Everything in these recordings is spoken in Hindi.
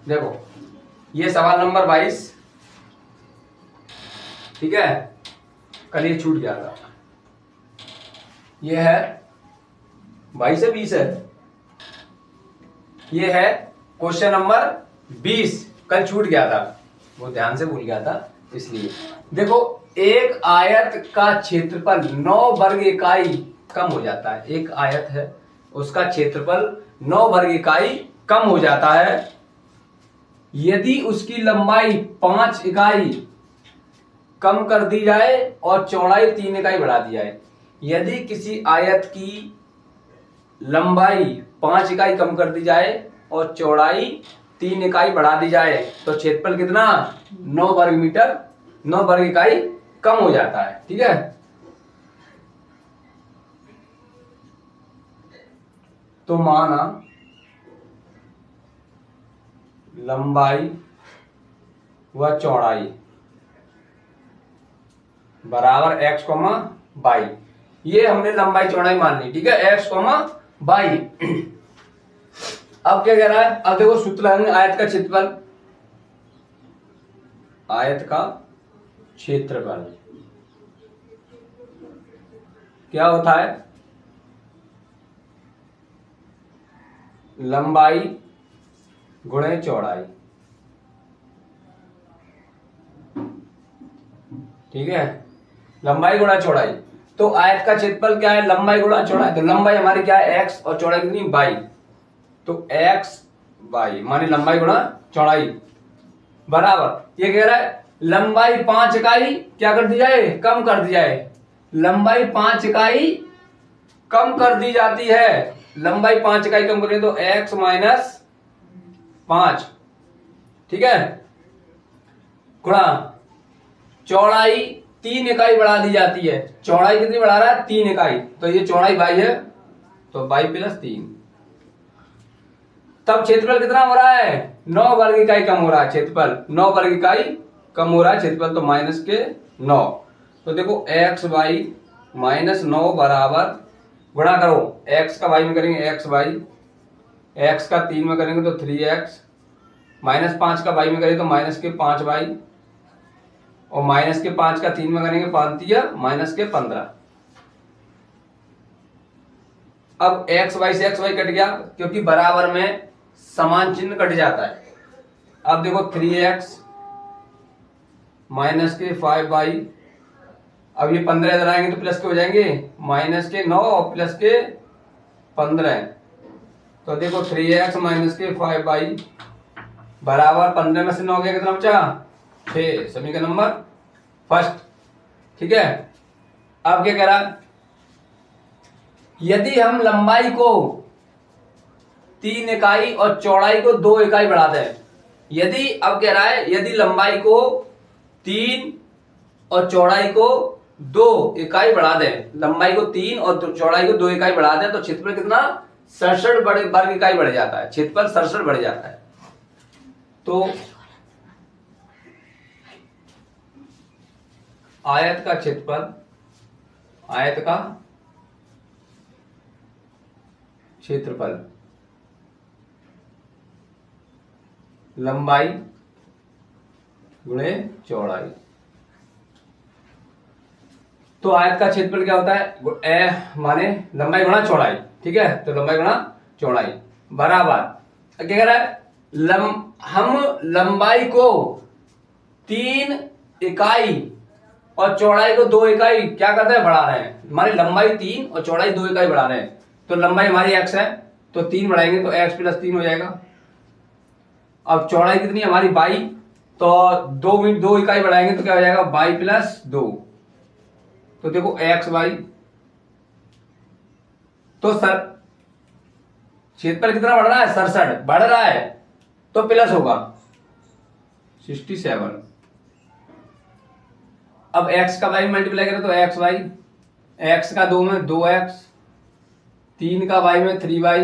देखो ये सवाल नंबर 22, ठीक है, कल ये छूट गया था। ये है 22 से 20 है, ये है क्वेश्चन नंबर 20, कल छूट गया था, वो ध्यान से भूल गया था इसलिए। देखो एक आयत का क्षेत्रफल 9 वर्ग इकाई कम हो जाता है। एक आयत है उसका क्षेत्रफल 9 वर्ग इकाई कम हो जाता है यदि उसकी लंबाई 5 इकाई कम कर दी जाए और चौड़ाई 3 इकाई बढ़ा दी जाए। यदि किसी आयत की लंबाई 5 इकाई कम कर दी जाए और चौड़ाई 3 इकाई बढ़ा दी जाए तो क्षेत्रफल कितना 9 वर्ग मीटर 9 वर्ग इकाई कम हो जाता है। ठीक है, तो माना लंबाई व चौड़ाई बराबर x, y, ये हमने लंबाई चौड़ाई मान ली। ठीक है, x, y। अब क्या कह रहा है, अब देखो सूत्र लगाएंगे आयत का क्षेत्रफल। आयत का क्षेत्रफल क्या होता है, लंबाई गुणे चौड़ाई। ठीक है, लंबाई गुणा चौड़ाई। तो आयत का क्षेत्रफल क्या है, लंबाई गुणा चौड़ाई। तो लंबाई हमारी क्या है x और चौड़ाई कितनी y, तो x y मानी लंबाई गुणा चौड़ाई बराबर ये कह रहा है लंबाई 5 इकाई क्या कर दी जाए, कम कर दी जाए। लंबाई 5 इकाई कम कर दी जाती है, लंबाई 5 इकाई कम करें तो x माइनस 5, ठीक है, गुणा चौड़ाई 3 इकाई बढ़ा दी जाती है। चौड़ाई कितनी बढ़ा रहा है, 3 इकाई, तो ये चौड़ाई y है तो y प्लस 3। तब क्षेत्रफल कितना हो रहा है, 9 वर्ग इकाई कम हो रहा है। क्षेत्रफल 9 वर्ग इकाई कम हो रहा है क्षेत्रफल, तो माइनस के 9। तो देखो x y माइनस 9 बराबर गुणा करो, x का y में करेंगे x y, x का 3 में करेंगे तो 3x, माइनस 5 का y में करेंगे तो माइनस के 5y, और माइनस के 5 का 3 में करेंगे 5 माइनस के 15। अब x y से x y कट गया क्योंकि बराबर में समान चिन्ह कट जाता है। अब देखो 3x माइनस के 5y, अब ये 15 इधर आएंगे तो प्लस के हो जाएंगे, माइनस के 9 और प्लस के 15। तो देखो 3x माइनस के 5y बराबर 15 में से 9 गया कितना बचा, 6। समीकरण नंबर फर्स्ट। ठीक है, अब क्या कह रहा है, यदि हम लंबाई को 3 इकाई और चौड़ाई को 2 इकाई बढ़ा दें। यदि अब कह रहा है यदि लंबाई को 3 और चौड़ाई को 2 इकाई बढ़ा दें, लंबाई को 3 और चौड़ाई को 2 इकाई बढ़ा दें तो क्षेत्रफल कितना 67 वर्ग इकाई बढ़ जाता है। क्षेत्रफल 67 बढ़ जाता है। तो आयत का क्षेत्रफल, आयत का क्षेत्रफल लंबाई गुणे चौड़ाई। तो आयत का क्षेत्रफल क्या होता है, माने लंबाई गुणा चौड़ाई। ठीक है, तो लंबाई गुणा चौड़ाई बराबर क्या कह रहा है, हम लंबाई को 3 इकाई और चौड़ाई को 2 इकाई क्या करते हैं, बढ़ा रहे हैं। हमारी लंबाई 3 और चौड़ाई 2 इकाई बढ़ा रहे हैं। तो लंबाई हमारी x है तो 3 बढ़ाएंगे तो x प्लस 3 हो जाएगा। अब चौड़ाई कितनी है हमारी y, तो 2 इकाई बढ़ाएंगे तो क्या हो जाएगा y प्लस 2। तो देखो x y, तो सर क्षेत्रफल कितना बढ़ रहा है, 67 बढ़ रहा है, तो प्लस होगा 67। अब x का y मल्टीप्लाई करें तो x y, x का 2 में 2x, 3 का y में 3y,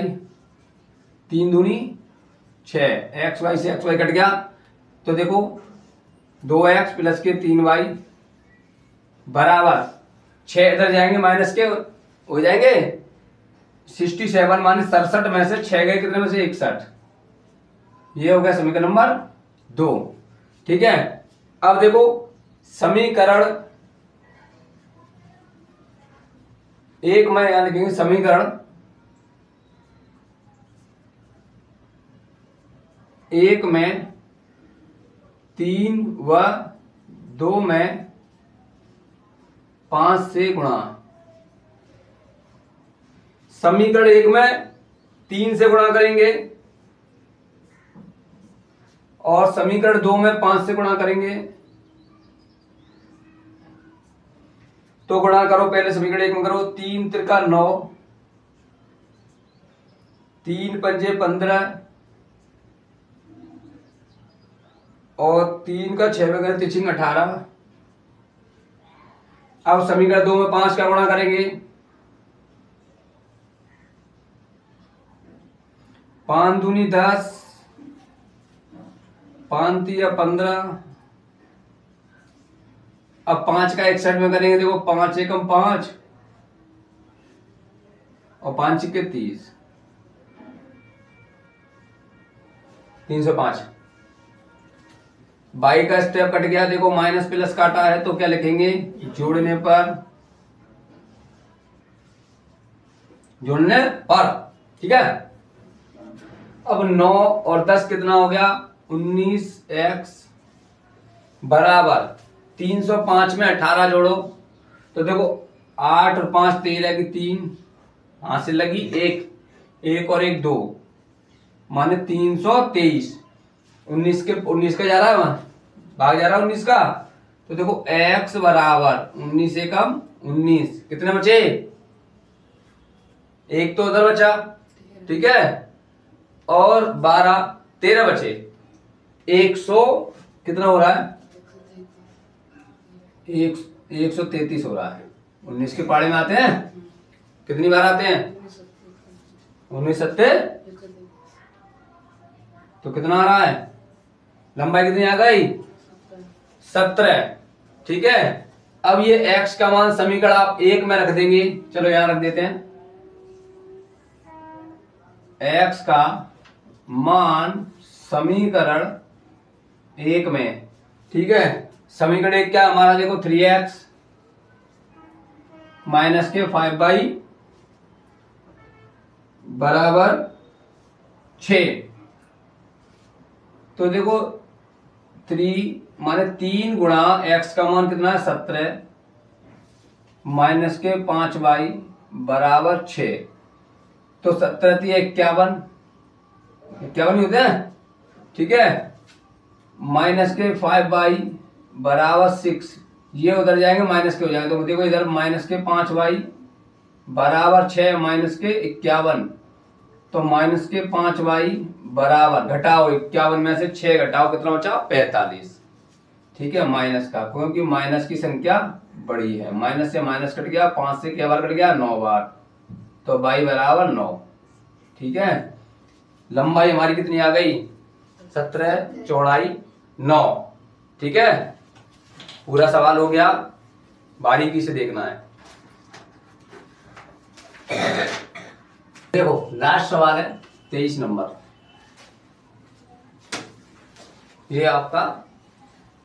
3 दूनी 6, x y से x y कट गया तो देखो 2x प्लस के 3y बराबर 6 इधर जाएंगे माइनस के हो जाएंगे 67 माइनस 67 में से 6 गए कितने में से 61। ये हो गया समीकरण नंबर 2। ठीक है, अब देखो समीकरण 1 में यहां लिखेंगे समीकरण 1 में 3 व 2 में 5 से गुणा। समीकरण 1 में 3 से गुणा करेंगे और समीकरण 2 में 5 से गुणा करेंगे। तो गुणा करो, पहले समीकरण 1 में करो, 3 त्रिका 9, 3 पंजे 15 और 3 का 6 में 18। अब समीकरण 2 में 5 का गुणा करेंगे, 5 दूनी 10, 5 तिया 15। अब 5 का 61 में करेंगे, देखो 5 एकम 5 और 5 के 30, 305। बाई का स्टेप कट गया, देखो माइनस प्लस काटा है तो क्या लिखेंगे, जोड़ने पर ठीक है। अब 9 और 10 कितना हो गया, 19x बराबर 305 में 18 जोड़ो तो देखो 8 और 5 13 की 3, हाथ से लगी 1 और 1 2, माने 323। 19 का जा रहा है, वहां भाग जा रहा है 19 का, तो देखो x बराबर 19 से कम 19, कितने बचे, 1 तो उधर बचा, ठीक है, और 12 13 बचे, 100 कितना हो रहा है, 133 हो रहा है। 19 के पाड़े में आते हैं, कितनी बार आते हैं, 19 सत्ते, तो कितना आ रहा है, लंबाई कितनी आ गई, 17। ठीक है, अब ये x का मान समीकरण आप 1 में रख देंगे, चलो यहां रख देते हैं, x का मान समीकरण 1 में। ठीक है, समीकरण 1 क्या हमारा, देखो 3x माइनस के 5y बराबर 6। तो देखो 3 माने 3 गुणा x का मान कितना है 17 माइनस के 5y बराबर 6, तो 17 51 होते हैं। ठीक है, माइनस के 5y बराबर 6, ये उधर जाएंगे माइनस के हो जाएंगे, तो देखो इधर माइनस के 5y बराबर 6 माइनस के 51, तो माइनस के 5y बराबर, घटाओ 51 में से 6 घटाओ, कितना बचा 45। ठीक है, माइनस का, क्योंकि माइनस की संख्या बड़ी है, माइनस से माइनस कट गया, 5 से क्या बार कट गया, 9 बार, तो y बराबर 9। ठीक है, लंबाई हमारी कितनी आ गई, 17, चौड़ाई 9। ठीक है, पूरा सवाल हो गया, बारीकी से देखना है। देखो लास्ट सवाल है 23 नंबर, ये आपका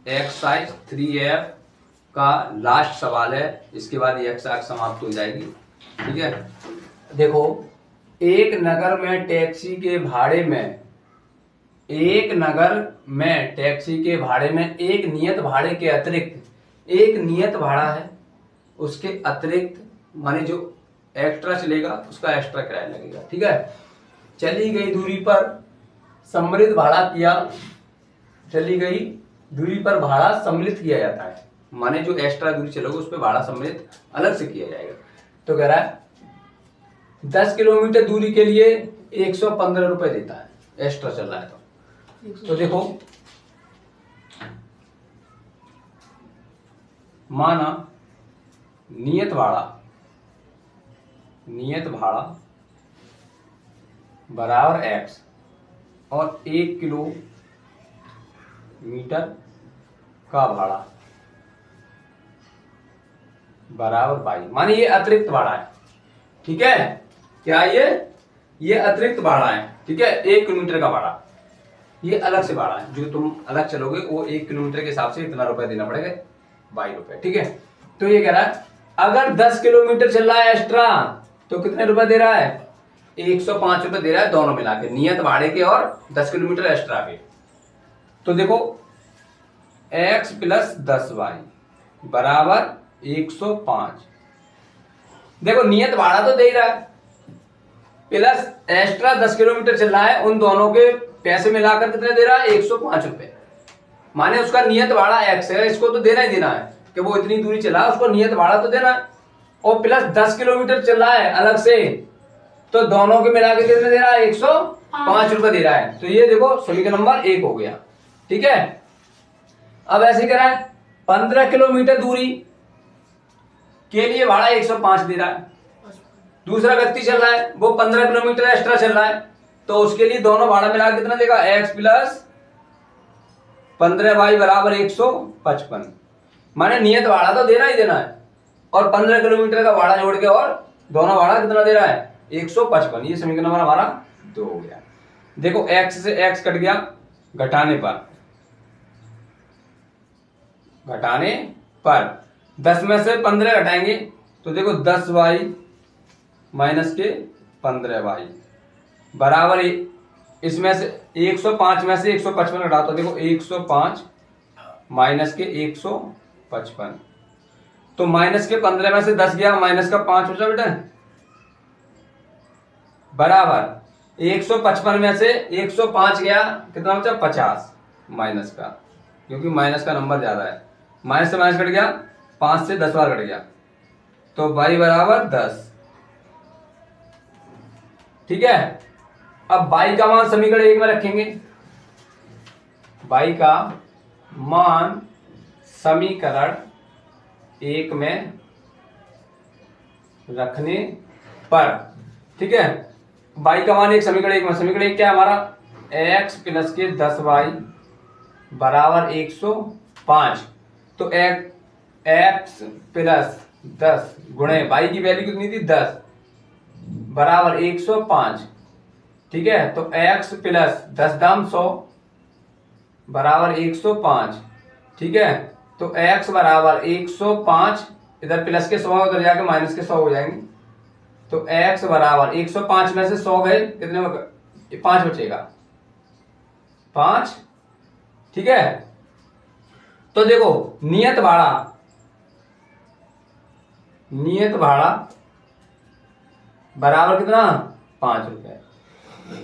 एक्सरसाइज 3F का लास्ट सवाल है, इसके बाद ये एक्सरसाइज समाप्त हो जाएगी। ठीक है, देखो एक नगर में टैक्सी के भाड़े में, एक नियत भाड़े के अतिरिक्त एक नियत भाड़ा है, उसके अतिरिक्त माने जो एक्स्ट्रा चलेगा उसका एक्स्ट्रा किराया लगेगा। ठीक है, चली गई दूरी पर सम्मिलित भाड़ा किया, चली गई दूरी पर भाड़ा सम्मिलित किया जाता है, माने जो एक्स्ट्रा दूरी चलोगे उस पर भाड़ा सम्मिलित अलग से किया जाएगा। तो कह रहा है 10 किलोमीटर दूरी के लिए 115 रुपए देता है, एक्स्ट्रा चल रहा है तो देखो माना नियत भाड़ा बराबर x और 1 किलोमीटर का भाड़ा बराबर y, माने ये अतिरिक्त भाड़ा है। ठीक है, क्या ये अतिरिक्त भाड़ा है। ठीक है, 1 किलोमीटर का भाड़ा, ये अलग से भाड़ा है, जो तुम अलग चलोगे वो 1 किलोमीटर के हिसाब से इतना रुपए देना पड़ेगा, 22 रुपए। ठीक है, तो ये कह रहा है अगर 10 किलोमीटर चल रहा है एक्स्ट्रा तो कितने रुपए दे रहा है, 105 रुपए दे रहा है, दोनों मिला के, नियत भाड़े के और 10 किलोमीटर एक्स्ट्रा के। तो देखो x प्लस 10y बराबर 105। देखो नियत भाड़ा तो दे ही रहा है, प्लस एक्स्ट्रा 10 किलोमीटर चल रहा है, उन दोनों के पैसे मिलाकर कितने दे रहा है, 105 रुपए। माने उसका नियत भाड़ा x है, इसको तो देना ही देना है कि वो इतनी दूरी चला, उसको नियत भाड़ा तो देना है, और प्लस 10 किलोमीटर चल रहा है अलग से, तो दोनों के मिला के कितने दे रहा है, 105 रुपए दे रहा है। तो ये देखो समीकरण नंबर 1 हो गया। ठीक है, अब ऐसे कह रहा है 15 किलोमीटर दूरी के लिए भाड़ा 105 दे रहा है, दूसरा व्यक्ति चल रहा है वो 15 किलोमीटर एक्स्ट्रा चल रहा है, तो उसके लिए दोनों भाड़ा मिला कितना देगा, x प्लस 15y बराबर 155। माने नियत भाड़ा तो देना ही देना है, और 15 किलोमीटर का भाड़ा जोड़ के और दोनों भाड़ा कितना दे रहा है, 155। ये समीकरण नंबर हमारा 2 हो गया। देखो x से x कट गया, घटाने पर 10 में से 15 घटाएंगे तो देखो 10y माइनस के 15y बराबर, इसमें से 105 में से 155 घटा तो देखो 105 माइनस के 155, तो माइनस के 15 में से 10 गया, माइनस का 5 बचा बेटा, बराबर 155 में से 105 गया, कितना बचा 50 माइनस का, क्योंकि माइनस का नंबर ज्यादा है, माइनस से माइनस कट गया, 5 से 10 बार कट गया, तो y बराबर 10। ठीक है, अब y का मान समीकरण 1 में रखेंगे, y का मान समीकरण 1 में रखने पर, ठीक है, y का मान एक समीकरण 1 में, समीकरण 1 क्या है हमारा, x प्लस के 10y बराबर 105, तो x प्लस 10 गुणे y की वैल्यू कितनी थी 10 बराबर 105। ठीक है, तो x प्लस 10 दाम 100 बराबर 105। ठीक है, तो x बराबर 105, इधर प्लस के 100 उधर जाके माइनस के 100 हो जाएंगे, तो x बराबर 105 में से 100 गए, कितने 5 बचेगा 5। ठीक है, तो देखो नियत भाड़ा बराबर कितना 5 रुपए,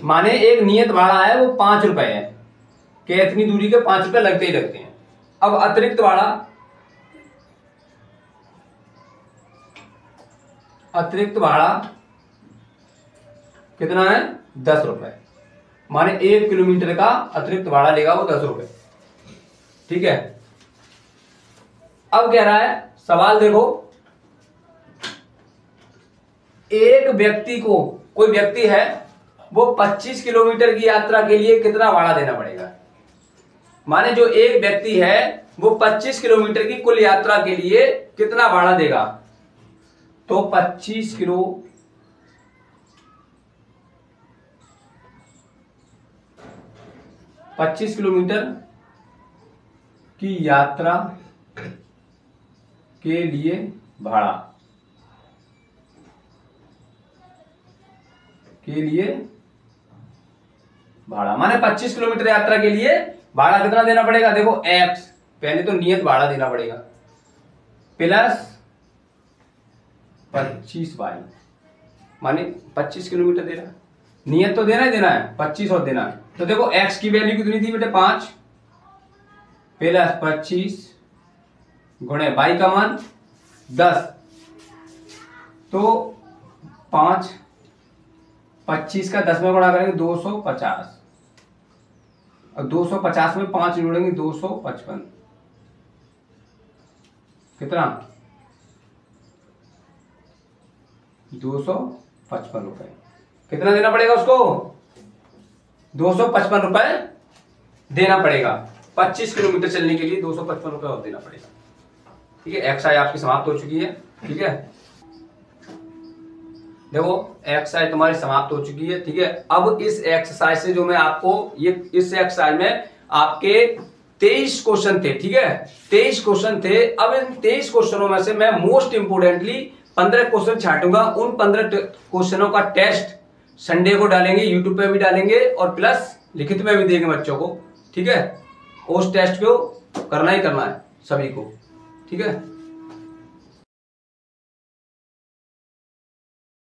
माने एक नियत भाड़ा है वो 5 रुपए है, कि इतनी दूरी के 5 रुपए लगते ही लगते हैं। अब अतिरिक्त भाड़ा कितना है 10 रुपए, माने 1 किलोमीटर का अतिरिक्त भाड़ा लेगा वो 10 रुपए। ठीक है, अब कह रहा है सवाल देखो, एक व्यक्ति को, कोई व्यक्ति है वो 25 किलोमीटर की यात्रा के लिए कितना भाड़ा देना पड़ेगा। माने जो एक व्यक्ति है वो 25 किलोमीटर की कुल यात्रा के लिए कितना भाड़ा देगा, तो 25 किलोमीटर की यात्रा के लिए भाड़ा माने 25 किलोमीटर यात्रा के लिए भाड़ा कितना देना पड़ेगा, देखो x पहले तो नियत भाड़ा देना पड़ेगा प्लस 25y, माने 25 किलोमीटर दे रहा है, नियत तो देना ही देना है, 25 और देना है, तो देखो x की वैल्यू कितनी थी बेटे 5 प्लस 25 गुणे y का मान 10, तो 5 25 का 10 में गुणा करेंगे 250, और 250 में 5 जोड़ेंगे 255, कितना 255 रुपए। कितना देना पड़ेगा उसको, 255 रुपए देना पड़ेगा, 25 किलोमीटर चलने के लिए 255 रुपए और देना पड़ेगा। ठीक है, एक्सरसाइज आपकी समाप्त हो चुकी है। ठीक है, देखो एक्सरसाइज तुम्हारी समाप्त हो चुकी है, ठीक है। अब इस एक्सरसाइज से जो मैं आपको इस एक्सरसाइज में आपके 23 क्वेश्चन थे, ठीक है, 23 क्वेश्चन थे। अब इन 23 क्वेश्चनों में से मैं मोस्ट इंपोर्टेंटली 15 क्वेश्चन छांटूंगा। उन 15 क्वेश्चनों का टेस्ट संडे को डालेंगे, यूट्यूब पे भी डालेंगे और प्लस लिखित में भी देंगे बच्चों को, ठीक है। उस टेस्ट को करना ही करना है सभी को, ठीक है।